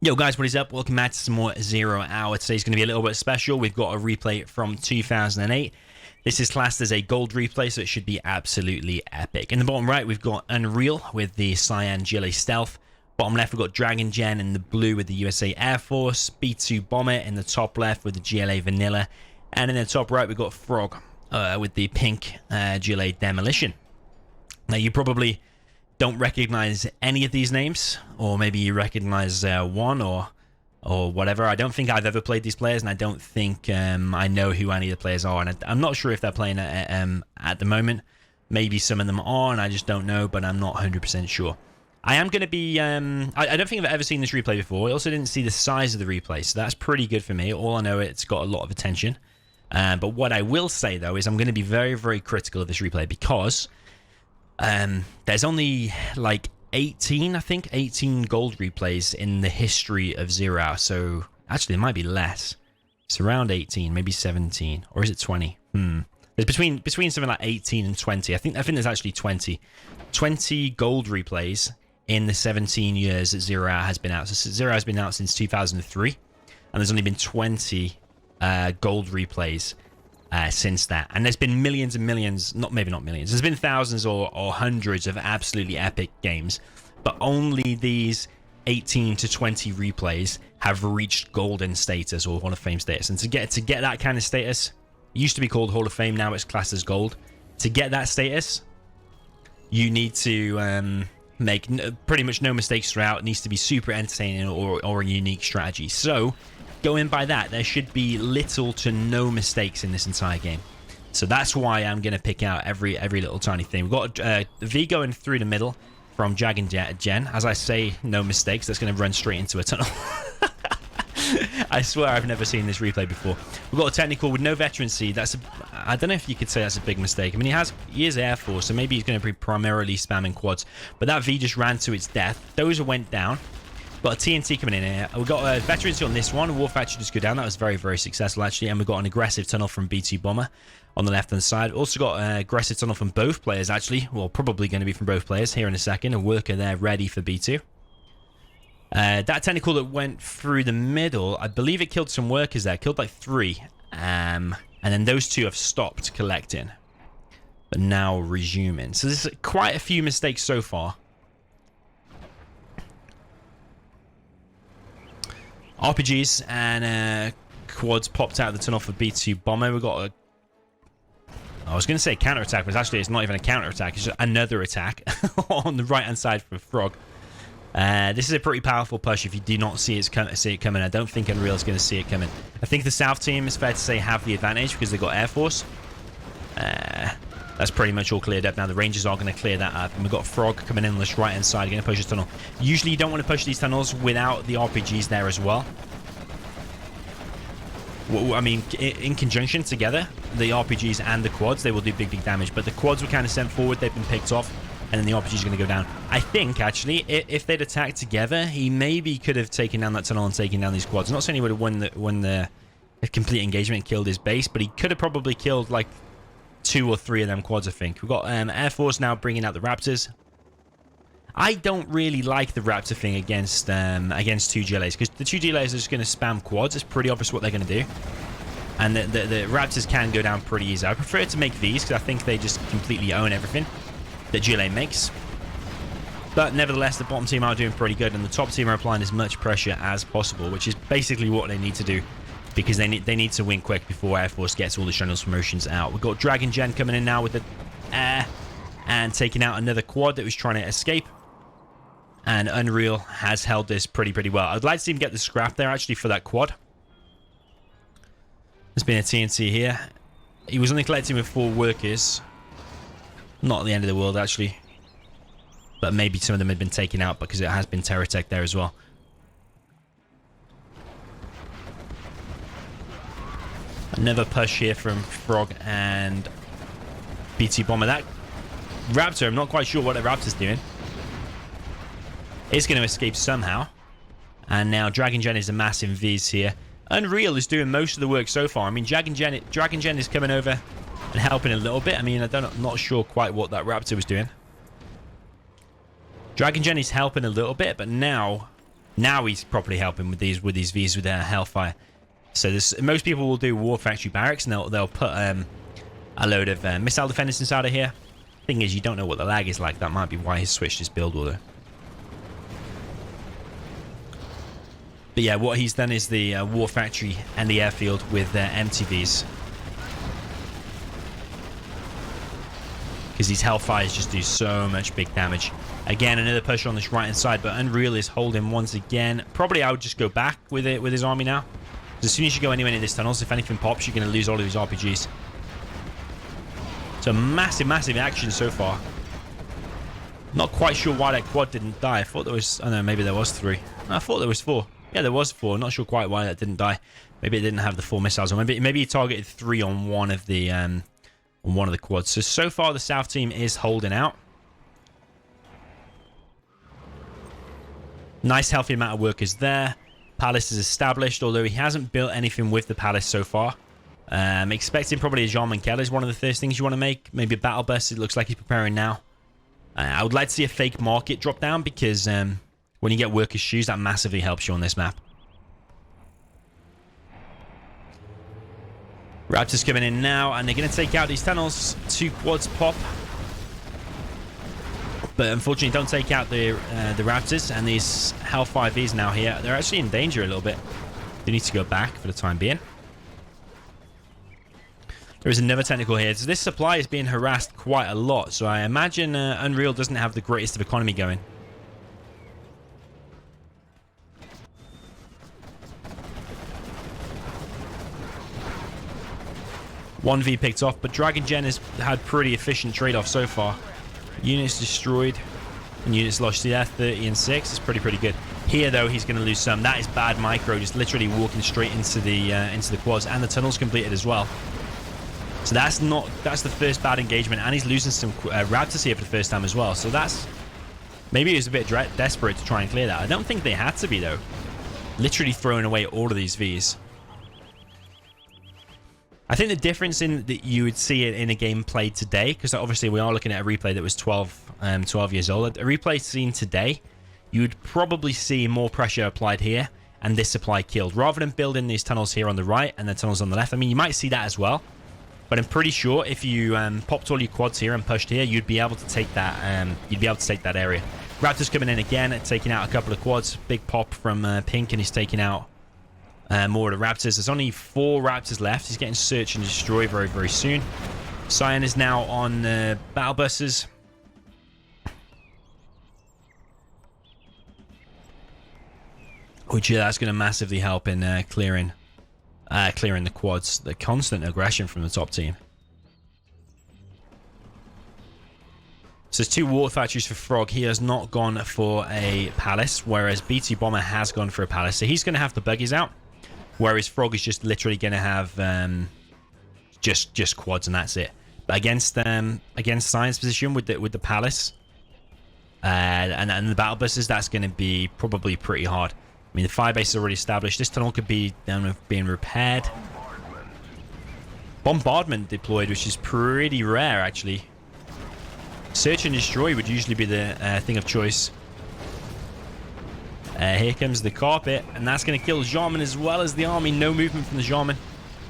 Yo guys, what is up? Welcome back to some more 0 Hour. Today's going to be a little bit special. We've got a replay from 2008. This is classed as a gold replay, so it should be absolutely epic. In the bottom right, we've got Unreal with the Cyan GLA Stealth. Bottom left, we've got DrAgOnGeN in the blue with the USA Air Force. B2Bomber in the top left with the GLA Vanilla. And in the top right, we've got Fr0g with the pink GLA Demolition. Now, you probably don't recognize any of these names, or maybe you recognize one or whatever. I don't think I've ever played these players, and I don't think I know who any of the players are, and I'm not sure if they're playing at the moment. Maybe some of them are, and I just don't know, but I'm not 100% sure. I am going to be I don't think I've ever seen this replay before. I also didn't see the size of the replay, so that's pretty good for me. All I know, it's got a lot of attention, but what I will say though is I'm going to be very, very critical of this replay, because there's only like 18 gold replays in the history of 0 Hour. So actually it might be less. It's around 18, maybe 17, or is it 20? It's between something like 18 and 20. I think there's actually 20 gold replays in the 17 years that 0 Hour has been out. So 0 Hour has been out since 2003, and there's only been 20 gold replays since that. And there's been millions and millions, maybe not millions, there's been thousands or hundreds of absolutely epic games, but only these 18 to 20 replays have reached golden status or Hall of Fame status. And to get that kind of status, it used to be called Hall of Fame, now it's classed as gold. To get that status, you need to make pretty much no mistakes throughout. It needs to be super entertaining or a unique strategy. So going by that, there should be little to no mistakes in this entire game. So that's why I'm going to pick out every little tiny thing. We've got the V going through the middle from DrAgOnGeN. As I say, no mistakes. That's going to run straight into a tunnel. I swear I've never seen this replay before. We've got a technical with no veterancy. I don't know if you could say that's a big mistake. I mean, he is Air Force, so maybe he's going to be primarily spamming quads. But that V just ran to its death. Those went down. Got a TNT coming in here. We've got a veterancy on this one. War Factory just go down. That was very, very successful, actually. And we've got an aggressive tunnel from B2Bomber on the left-hand side. Also got an aggressive tunnel from both players, actually. Well, probably going to be from both players here in a second. A worker there ready for B2. That technical that went through the middle, I believe it killed some workers there. Killed like 3. And then those 2 have stopped collecting, but now resuming. So there's quite a few mistakes so far. RPGs and quads popped out of the tunnel for B2Bomber. We've got I was going to say counter-attack, but actually it's not even a counter-attack. It's just another attack on the right-hand side for Fr0g. This is a pretty powerful push if you do not see it coming. I don't think Unreal is going to see it coming. I think the South team, it's fair to say, have the advantage because they've got Air Force. That's pretty much all cleared up now. The Rangers are going to clear that up. And we've got Fr0g coming in on this right-hand side, going to push this tunnel. Usually you don't want to push these tunnels without the RPGs there as well. I mean, in conjunction together, the RPGs and the quads, they will do big, big damage. But the quads were kind of sent forward. They've been picked off. And then the RPGs are going to go down. I think, actually, if they'd attacked together, he maybe could have taken down that tunnel and taken down these quads. I'm not saying he would have won the complete engagement and killed his base, but he could have probably killed, like, 2 or 3 of them quads, I think. We've got Air Force now bringing out the Raptors. I don't really like the Raptor thing against 2 GLAs, because the 2 GLAs are just going to spam quads. It's pretty obvious what they're going to do. And the Raptors can go down pretty easy. I prefer to make these, because I think they just completely own everything that GLA makes. But nevertheless, the bottom team are doing pretty good, and the top team are applying as much pressure as possible, which is basically what they need to do, because they need to win quick before Air Force gets all the Shuttles promotions out. We've got DrAgOnGeN coming in now with the air and taking out another quad that was trying to escape. And Unreal has held this pretty well. I'd like to see him get the scrap there, actually, for that quad. There's been a TNT here. He was only collecting with 4 workers. Not the end of the world, actually. But maybe some of them had been taken out because it has been Terratech there as well. Another push here from Fr0g and B2Bomber. That Raptor, I'm not quite sure what the Raptor's doing. It's going to escape somehow. And now DrAgOnGeN is amassing Vs here. Unreal is doing most of the work so far. I mean, DrAgOnGeN is coming over and helping a little bit. I mean, I'm not sure quite what that Raptor was doing. DrAgOnGeN is helping a little bit, but now Now he's properly helping with these Vs with their Hellfire. So this, most people will do War Factory Barracks, and they'll put a load of missile defenders inside of here. Thing is, you don't know what the lag is like. That might be why he's switched his build order. But yeah, what he's done is the War Factory and the airfield with MTVs. Because these Hellfires just do so much big damage. Again, another push on this right-hand side, but Unreal is holding once again. Probably I would just go back with it with his army now. As soon as you go anywhere in these tunnels, if anything pops, you're going to lose all of his RPGs. So massive, massive action so far. Not quite sure why that quad didn't die. I thought there was... Oh no, maybe there was 3. I thought there was 4. Yeah, there was 4. Not sure quite why that didn't die. Maybe it didn't have the 4 missiles. Or maybe he targeted 3 on one of the quads. So far the South team is holding out. Nice healthy amount of workers there. Palace is established, although he hasn't built anything with the palace so far. Expecting probably a Jean-Michel is one of the first things you want to make. Maybe a battle bus. It looks like he's preparing now. I would like to see a fake market drop down because when you get workers' shoes, that massively helps you on this map. Raptors coming in now, and they're going to take out these tunnels. 2 quads pop. But unfortunately, don't take out the Raptors, and these Hellfire Vs now here. They're actually in danger a little bit. They need to go back for the time being. There is another technical here. So this supply is being harassed quite a lot. So I imagine Unreal doesn't have the greatest of economy going. One V picked off, but DrAgOnGeN has had pretty efficient trade-off so far. Units destroyed and units lost. Yeah, 30 and 6 is pretty good. Here though, he's going to lose some. That is bad micro, just literally walking straight into the quads, and the tunnel's completed as well. So that's the first bad engagement, and he's losing some Raptors here for the first time as well. So that's maybe he was a bit desperate to try and clear that. I don't think they had to be though. Literally throwing away all of these Vs. I think the difference in that you would see it in a game played today, because obviously we are looking at a replay that was 12 years old. A replay seen today, you would probably see more pressure applied here and this supply killed, rather than building these tunnels here on the right and the tunnels on the left. I mean, you might see that as well, but I'm pretty sure if you popped all your quads here and pushed here, you'd be able to take that. You'd be able to take that area. Raptors coming in again, taking out a couple of quads. Big pop from Pink, and he's taking out more of the Raptors. There's only 4 Raptors left. He's getting search and destroy very soon. Cyan is now on battle buses. Which that's going to massively help in clearing the quads. The constant aggression from the top team. So there's 2 water factories for Fr0g. He has not gone for a palace, whereas B2Bomber has gone for a palace. So he's going to have the buggies out. Whereas Fr0g is just literally going to have just quads, and that's it. But against Cyan's position with the palace and the battle buses, that's going to be probably pretty hard. I mean, the fire base is already established. This tunnel could be being repaired. Bombardment deployed, which is pretty rare actually. Search and destroy would usually be the thing of choice. Here comes the carpet, and that's going to kill Jarman as well as the army. No movement from the Jarman.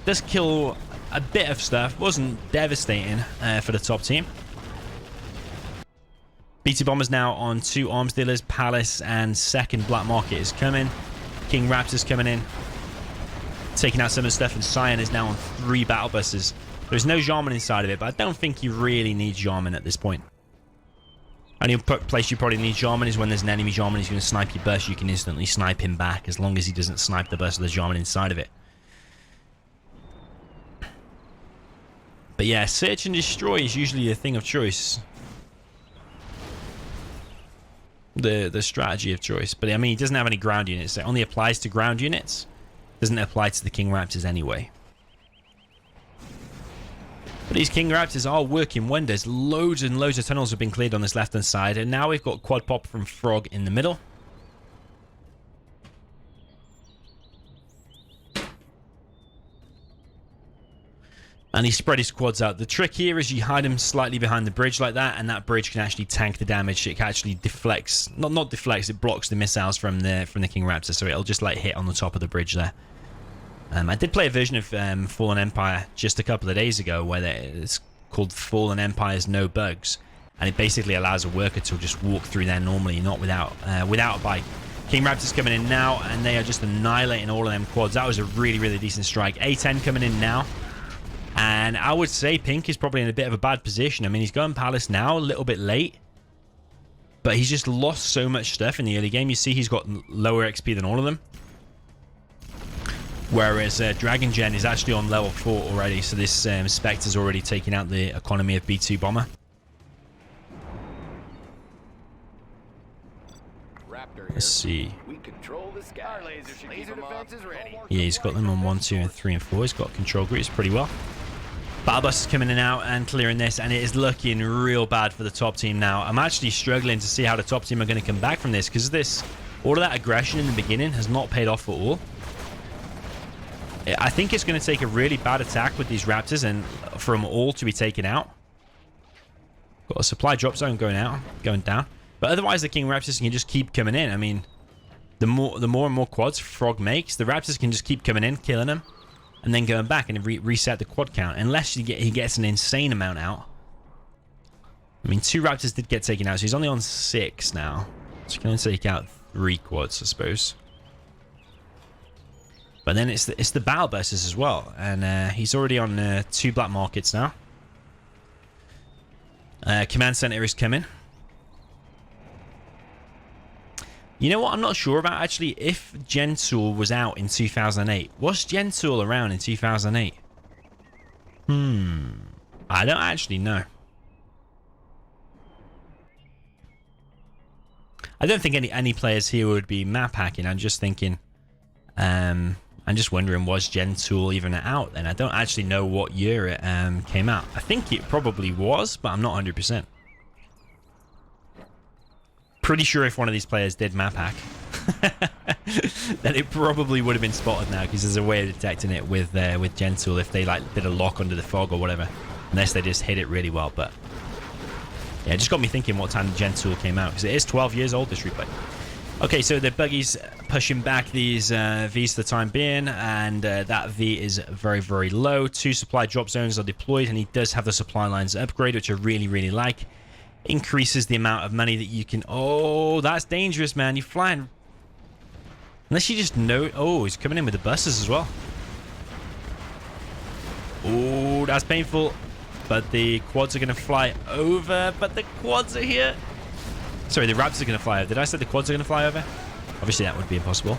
Does kill a bit of stuff. Wasn't devastating for the top team. B2Bomber's now on 2 arms dealers. Palace and second Black Market is coming. King Raptor's coming in, taking out some of the stuff, and Cyan is now on 3 battle buses. There's no Jarman inside of it, but I don't think you really need Jarman at this point. Only place you probably need Jarman is when there's an enemy Jarman. He's going to snipe your bus. You can instantly snipe him back as long as he doesn't snipe the bus with the Jarman inside of it. But yeah, search and destroy is usually a thing of choice. The strategy of choice. But I mean, he doesn't have any ground units. It only applies to ground units. Doesn't apply to the King Raptors anyway. But these King Raptors are working wonders. Loads and loads of tunnels have been cleared on this left-hand side. And now we've got quad pop from Fr0g in the middle. And he spread his quads out. The trick here is you hide him slightly behind the bridge like that, and that bridge can actually tank the damage. It actually deflects, not deflects, it blocks the missiles from the King Raptor, so it'll just like hit on the top of the bridge there. I did play a version of Fallen Empire just a couple of days ago where it's called Fallen Empire's No Bugs, and it basically allows a worker to just walk through there normally, not without a bike. King Raptor's coming in now, and they are just annihilating all of them quads. That was a really, really decent strike. A10 coming in now. And I would say Pink is probably in a bit of a bad position. I mean, he's going Palace now, a little bit late. But he's just lost so much stuff in the early game. You see he's got lower XP than all of them. Whereas DrAgOnGeN is actually on level 4 already. So this Spectre's already taken out the economy of B2Bomber. Let's see. Yeah, he's got them on 1, 2, and 3, and 4. He's got control groups pretty well. Battle Bus is coming in out and clearing this, and it is looking real bad for the top team now. I'm actually struggling to see how the top team are going to come back from this, because all of that aggression in the beginning has not paid off at all. I think it's going to take a really bad attack with these Raptors and for them all to be taken out. Got a supply drop zone going down. But otherwise, the King Raptors can just keep coming in. I mean, the more and more quads Fr0g makes, the Raptors can just keep coming in, killing them, and then going back and reset the quad count. Unless he gets an insane amount out. I mean, 2 Raptors did get taken out, so he's only on 6 now. So he can only take out 3 quads, I suppose. But then it's the battle buses as well, and he's already on 2 black markets now. Command center is coming. You know what? I'm not sure about actually if Gentool was out in 2008. Was Gentool around in 2008? I don't actually know. I don't think any players here would be map hacking. I'm just thinking. I'm just wondering, was Gentool even out then? I don't actually know what year it came out. I think it probably was, but I'm not 100%. Pretty sure if one of these players did map hack, then it probably would have been spotted now, because there's a way of detecting it with Gentool if they like did a lock under the fog or whatever, unless they just hit it really well. But yeah, it just got me thinking what time Gentool came out, because it is 12 years old, this replay. Okay, so the buggy's pushing back these Vs for the time being, and that V is very, very low. 2 supply drop zones are deployed, and he does have the supply lines upgrade, which I really, really like. Increases the amount of money that you can... Oh, that's dangerous, man. You're flying... Unless you just know... Oh, he's coming in with the buses as well. Oh, that's painful. But the quads are going to fly over. But the quads are here. Sorry, the Raptors are going to fly over. Did I say the quads are going to fly over? Obviously, that would be impossible.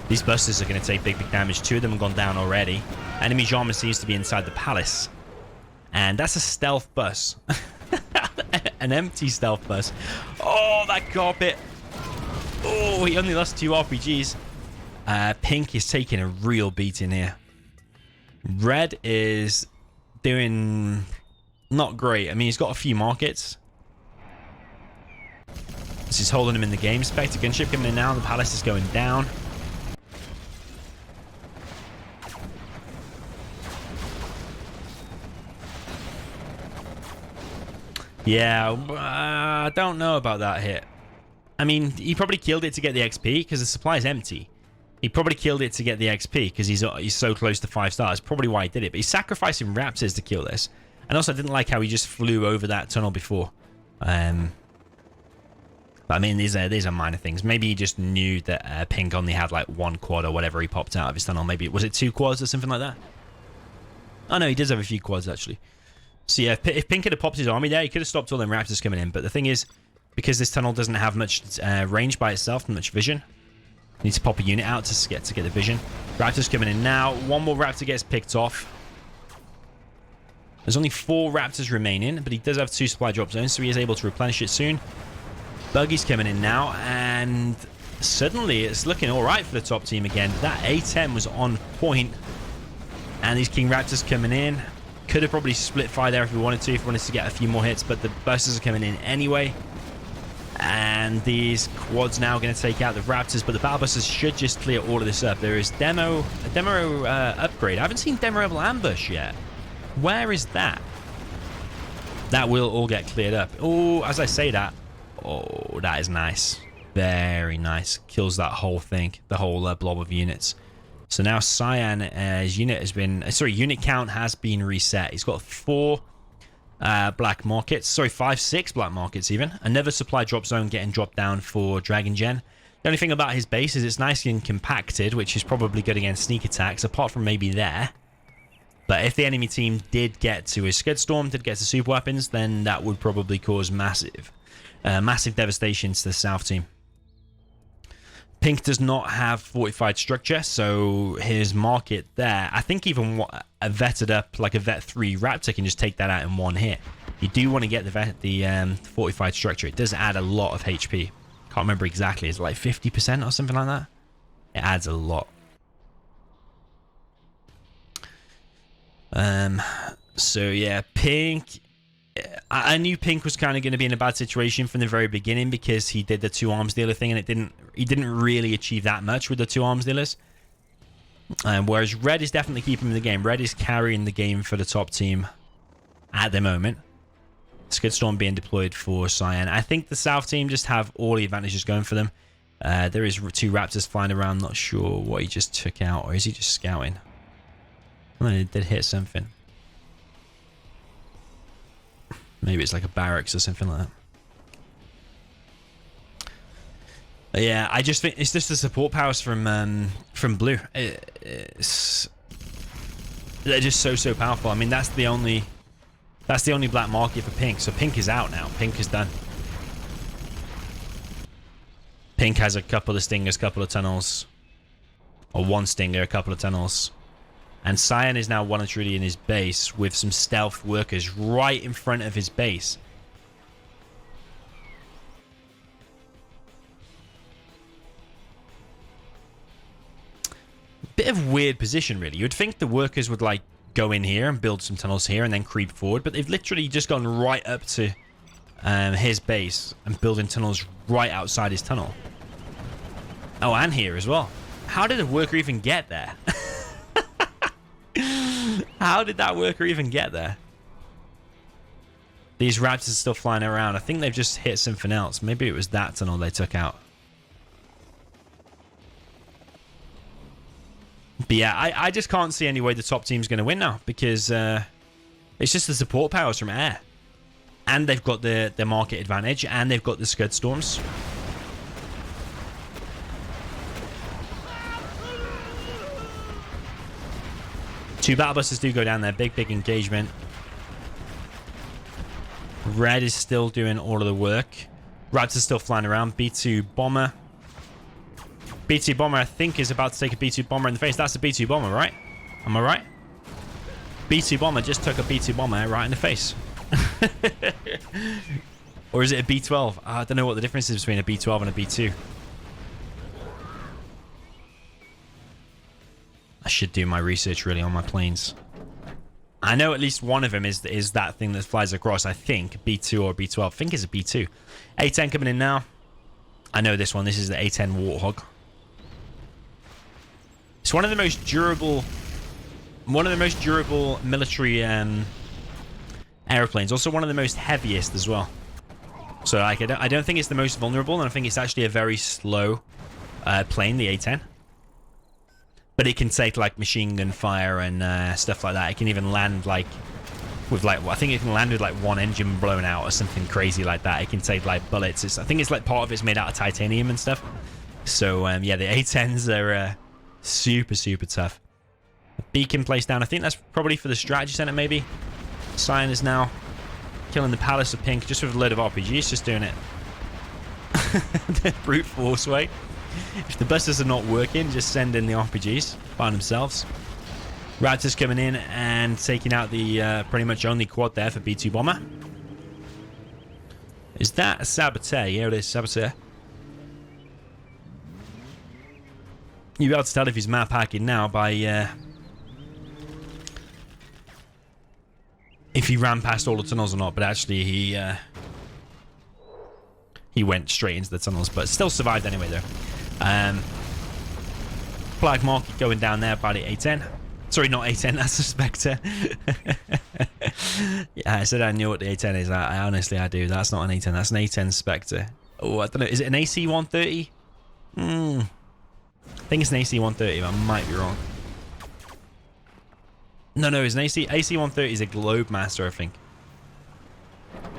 These buses are going to take big, big damage. 2 of them have gone down already. Enemy Jarman seems to be inside the palace. And that's a stealth bus. An empty stealth bus. Oh, that carpet. Oh, he only lost 2 RPGs. Pink is taking a real beating here. Red is doing not great. I mean, he's got a few markets. This is holding him in the game. Spectre gunship coming in now. The palace is going down. Yeah, I don't know about that hit. I mean, he probably killed it to get the XP because the supply is empty. He probably killed it to get the XP because he's so close to 5 stars. Probably why he did it. But he's sacrificing Raptors to kill this. And also, I didn't like how he just flew over that tunnel before. But I mean, these are minor things. Maybe he just knew that Pink only had like 1 quad or whatever he popped out of his tunnel. Maybe was it 2 quads or something like that? Oh no, he does have a few quads actually. So yeah, if Pink had popped his army there, he could have stopped all them Raptors coming in. But the thing is, because this tunnel doesn't have much range by itself, much vision, you need to pop a unit out to get the vision. Raptors coming in now. 1 more Raptor gets picked off. There's only 4 Raptors remaining, but he does have 2 supply drop zones, so he is able to replenish it soon. Buggy's coming in now, and suddenly it's looking all right for the top team again. That A10 was on point, and these King Raptors coming in. Could have probably split fire there if we wanted to get a few more hits, but the buses are coming in anyway. And these quads now going to take out the Raptors, but the battle busters should just clear all of this up. There is a demo upgrade. I haven't seen demo level ambush yet. Where is that? That will all get cleared up. Oh, as I say that, oh, that is nice. Very nice. Kills that whole thing, the whole blob of units. So now Cyan's unit has been, unit count has been reset. He's got 4 black markets, 6 black markets even. Another supply drop zone getting dropped down for DrAgOnGeN. The only thing about his base is it's nice and compacted, which is probably good against sneak attacks, apart from maybe there. But if the enemy team did get to his Scud Storm, did get to super weapons, then that would probably cause massive devastation to the south team. Pink does not have fortified structure, so his market there, I think even a vetted up, like a vet 3 Raptor can just take that out in one hit. You do want to get the fortified structure. It does add a lot of HP. Can't remember exactly. Is it like 50% or something like that? It adds a lot. So yeah, Pink, I knew Pink was kind of going to be in a bad situation from the very beginning because he did the 2 arms dealer thing, and he didn't really achieve that much with the 2 arms dealers. Whereas Red is definitely keeping him in the game. Red is carrying the game for the top team at the moment. Scud Storm being deployed for Cyan. I think the south team just have all the advantages going for them. There is 2 Raptors flying around. Not sure what he just took out, or is he just scouting? Oh, he did hit something. Maybe it's like a barracks or something like that. But yeah, I just think it's just the support powers from blue. They're just so powerful. I mean, that's the only black market for Pink. So Pink is out now. Pink is done. Pink has a couple of stingers, couple of tunnels, or 1 stinger, a couple of tunnels. And Cyan is now 1-truly in his base with some stealth workers right in front of his base. Bit of weird position, really. You'd think the workers would like go in here and build some tunnels here and then creep forward, but they've literally just gone right up to his base and building tunnels right outside his tunnel. Oh, and here as well. How did a worker even get there? How did that worker even get there? These Raptors are still flying around. I think they've just hit something else. Maybe it was that tunnel they took out. But yeah, I just can't see any way the top team's going to win now, because it's just the support powers from air. And they've got the market advantage, and they've got the Scud Storms. Two battle busters do go down there. Big engagement. Red is still doing all of the work. Raptor's still flying around. B2Bomber. B2Bomber, I think, is about to take a B2Bomber in the face. That's a B2Bomber, right? Am I right? B2Bomber just took a B2Bomber right in the face. Or is it a B12? I don't know what the difference is between a B12 and a B2. I should do my research really on my planes. I know at least one of them is that thing that flies across. I think B2 or B12. I think it's a B2. A10 coming in now. I know this one. This is the A10 Warthog. It's one of the most durable military airplanes. Also one of the most heaviest as well. So like, I don't think it's the most vulnerable, and I think it's actually a very slow plane, the A10. But it can take like machine gun fire and stuff like that. It can even land like with like, I think it can land with like 1 engine blown out or something crazy like that. It can take like bullets. I think it's like part of it's made out of titanium and stuff. So yeah, the A10s are super tough. A beacon placed down. I think that's probably for the strategy center maybe. Cyan is now killing the Palace of Pink just with a load of RPGs, just doing it the brute force way. If the busters are not working, just send in the RPGs by themselves. Raptors coming in and taking out the pretty much only quad there for B2Bomber. Is that a Saboteur? Yeah, it is. Saboteur. You'll be able to tell if he's map hacking now by if he ran past all the tunnels or not, but actually he he went straight into the tunnels, but still survived anyway, though. Flag market going down there by the A10. Sorry, not A10, that's a Spectre. Yeah, I said I knew what the A10 is. I honestly, I do. That's not an A10, that's an A10 Spectre. Oh, I don't know. Is it an AC-130? I think it's an AC-130, but I might be wrong. No, it's an AC-130 is a Globemaster, I think.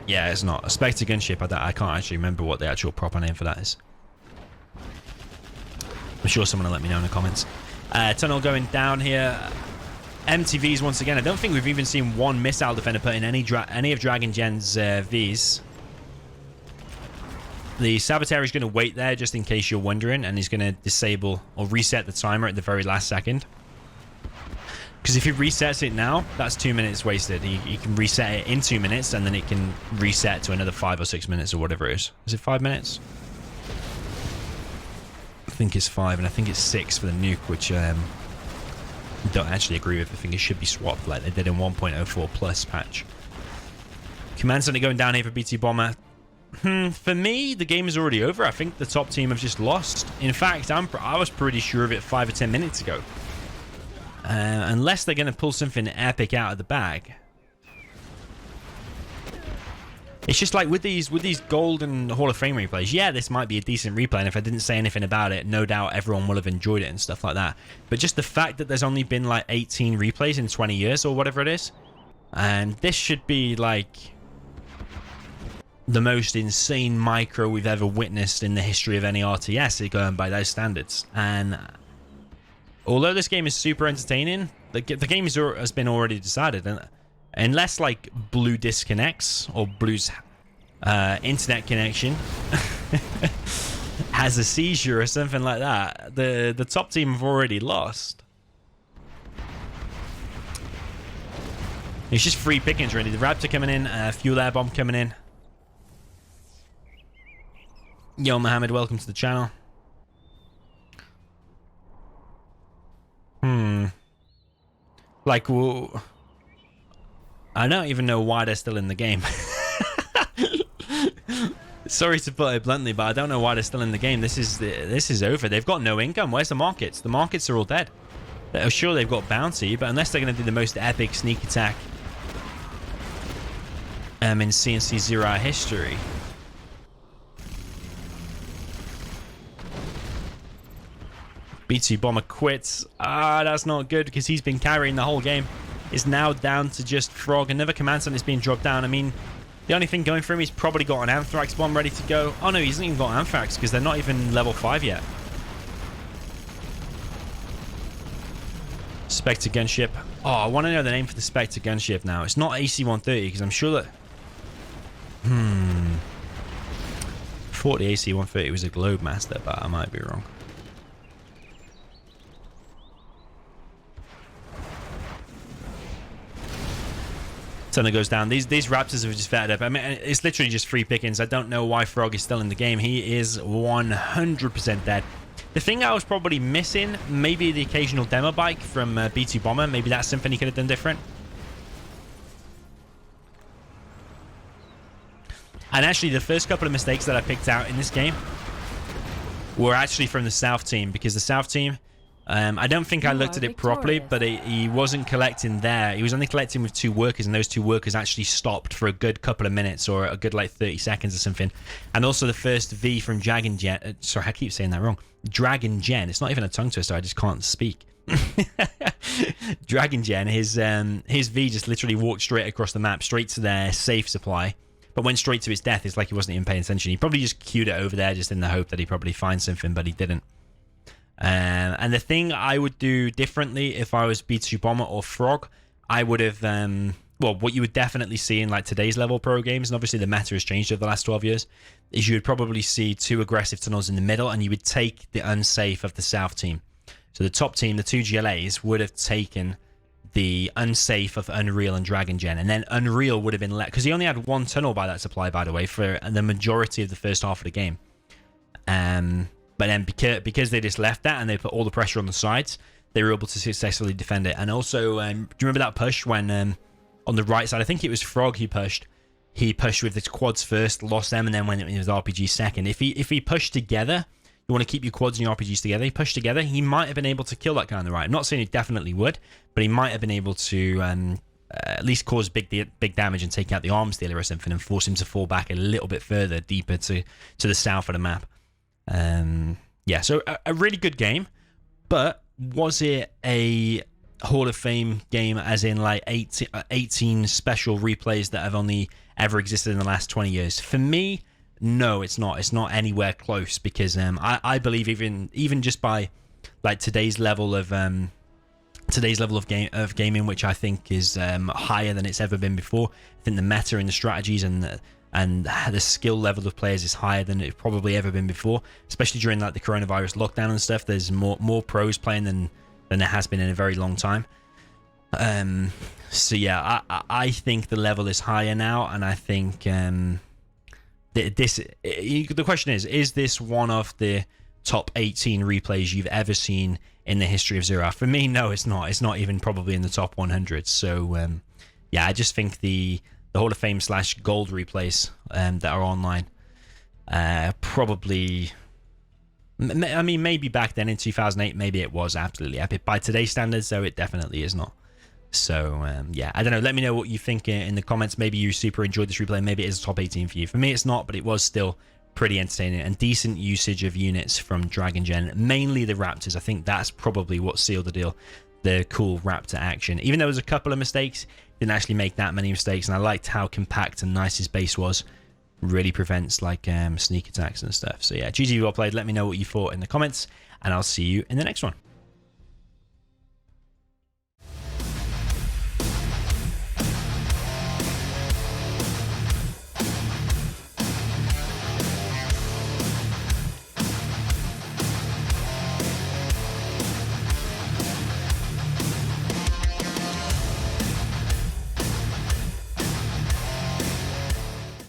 Yeah, it's not. A Spectre gunship, I can't actually remember what the actual proper name for that is. I'm sure someone will let me know in the comments. Tunnel going down here. MTVs once again. I don't think we've even seen one missile defender put in any of DrAgOnGeN's Vs. The Saboteur is going to wait there just in case you're wondering, and he's going to disable or reset the timer at the very last second. Because if he resets it now, that's 2 minutes wasted. He can reset it in 2 minutes, and then it can reset to another 5 or 6 minutes or whatever it is. Is it 5 minutes? I think it's 5, and I think it's 6 for the nuke, which don't actually agree with. I think it should be swapped like they did in 1.04 plus patch. Command Center going down here for B2Bomber. For me, the game is already over. I think the top team have just lost. In fact, I was pretty sure of it 5 or 10 minutes ago. Unless they're going to pull something epic out of the bag. It's just like with these golden Hall of Fame replays, yeah, this might be a decent replay, and if I didn't say anything about it, no doubt everyone will have enjoyed it and stuff like that. But just the fact that there's only been like 18 replays in 20 years or whatever it is, and this should be like the most insane micro we've ever witnessed in the history of any RTS, going by those standards. And although this game is super entertaining, the game has been already decided, and unless like Blue disconnects or Blue's internet connection has a seizure or something like that, the top team have already lost. It's just free pickings really. The Raptor coming in, fuel air bomb coming in. Yo, Mohammed, welcome to the channel. Like, well, I don't even know why they're still in the game. Sorry to put it bluntly, but I don't know why they're still in the game. This is over. They've got no income. Where's the markets? The markets are all dead. I'm sure they've got bounty, but unless they're going to do the most epic sneak attack in CNC 0 history. B2Bomber quits. That's not good because he's been carrying the whole game. It's now down to just Fr0g. Another command center is being dropped down. I mean, the only thing going for him, he's probably got an Anthrax bomb ready to go. Oh no, he hasn't even got Anthrax because they're not even level 5 yet. Spectre gunship. Oh, I want to know the name for the Spectre gunship now. It's not AC-130 because I'm sure that... thought the AC-130 was a Globemaster, but I might be wrong. Tunnel goes down. These Raptors have just fed up. I mean, it's literally just free pickings. I don't know why Fr0g is still in the game. He is 100% dead. The thing I was probably missing, maybe the occasional demo bike from B2Bomber. Maybe that's something he could have done different. And actually, the first couple of mistakes that I picked out in this game were actually from the South team, because the South team, I don't think I looked at it properly, but he wasn't collecting there. He was only collecting with 2 workers, and those 2 workers actually stopped for a good couple of minutes or a good like 30 seconds or something. And also the first V from DrAgOnGeN. Sorry, I keep saying that wrong. DrAgOnGeN. It's not even a tongue twister. I just can't speak. DrAgOnGeN. His V just literally walked straight across the map, straight to their safe supply, but went straight to his death. It's like he wasn't even paying attention. He probably just queued it over there just in the hope that he probably finds something, but he didn't. And the thing I would do differently if I was B2Bomber or Fr0g, I would have, well, what you would definitely see in like today's level pro games, and obviously the meta has changed over the last 12 years, is you would probably see 2 aggressive tunnels in the middle, and you would take the unsafe of the South team. So the top team, the 2 GLAs, would have taken the unsafe of Unreal and DrAgOnGeN, and then Unreal would have been let, because he only had 1 tunnel by that supply, by the way, for the majority of the first half of the game. But then because they just left that and they put all the pressure on the sides, they were able to successfully defend it. And also, do you remember that push when on the right side, I think it was Fr0g who pushed, he pushed with the quads first, lost them, and then went with his RPG second. If he pushed together, you want to keep your quads and your RPGs together. He pushed together, he might have been able to kill that guy on the right. I'm not saying he definitely would, but he might have been able to at least cause big damage and take out the arms dealer or something and force him to fall back a little bit further, deeper to the south of the map. Yeah, so a really good game, but was it a Hall of Fame game as in like 18 special replays that have only ever existed in the last 20 years? For me, no, it's not. It's not anywhere close, because I believe even just by like today's level of gaming, which I think is higher than it's ever been before. I think the meta and the strategies and the skill level of players is higher than it's probably ever been before, especially during like the coronavirus lockdown and stuff. There's more pros playing than there has been in a very long time. So yeah, I think the level is higher now, and I think the question is this one of the top 18 replays you've ever seen in the history of Zero? For me, no, it's not. It's not even probably in the top 100. So yeah, I just think the Hall of Fame / gold replays that are online probably, I mean, maybe back then in 2008, maybe it was absolutely epic. By today's standards, though, it definitely is not. So yeah, I don't know. Let me know what you think in the comments. Maybe you super enjoyed this replay. Maybe it is a top 18 for you. For me, it's not, but it was still pretty entertaining and decent usage of units from DrAgOnGeN. Mainly the Raptors. I think that's probably what sealed the deal. The cool Raptor action. Even though there was a couple of mistakes, didn't actually make that many mistakes, and I liked how compact and nice his base was. Really prevents like sneak attacks and stuff. So yeah, GG, well played. Let me know what you thought in the comments, and I'll see you in the next one.